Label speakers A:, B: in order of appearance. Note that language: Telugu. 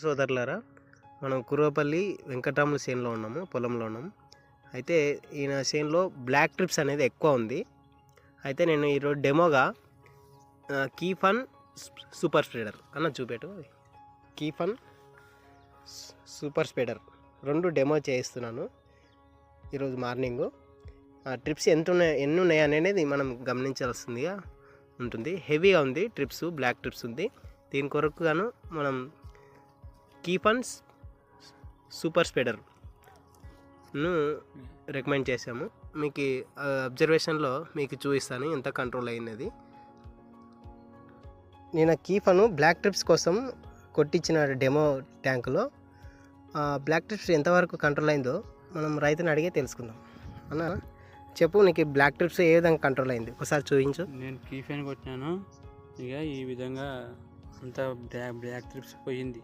A: సోదరులారా, మనం కుర్రపల్లి వెంకటరాముల చేనులో ఉన్నాము, పొలంలో ఉన్నాము. అయితే ఈయన చేనులో బ్లాక్ ట్రిప్స్ అనేది ఎక్కువ ఉంది. అయితే నేను ఈరోజు డెమోగా కీఫన్ సూపర్ స్ప్రెడర్ అన్న చూపెట్టు. కీఫన్ సూపర్ స్ప్రెడర్ 2 డెమో చేయిస్తున్నాను ఈరోజు మార్నింగు. ట్రిప్స్ ఎన్ని ఉన్నాయి అనేది మనం గమనించాల్సిందిగా ఉంటుంది. హెవీగా ఉంది ట్రిప్స్, బ్లాక్ ట్రిప్స్ ఉంది. దీని కొరకు గాను మనం కీఫన్ సూపర్ స్ప్రెడర్ను రికమెండ్ చేసాము. మీకు అబ్జర్వేషన్లో మీకు చూపిస్తాను ఎంత కంట్రోల్ అయినది. నేను కీఫను బ్లాక్ ట్రిప్స్ కోసం కొట్టించిన డెమో ట్యాంకులో బ్లాక్ ట్రిప్స్ ఎంతవరకు కంట్రోల్ అయిందో మనం రైతుని అడిగే తెలుసుకుందాం. అన్న చెప్పు, నీకు బ్లాక్ ట్రిప్స్ ఏ విధంగా కంట్రోల్ అయింది ఒకసారి చూపించు.
B: నేను కీఫెన్ కొట్టినాను, ఇక ఈ విధంగా అంతా బ్లాక్ ట్రిప్స్ పోయింది.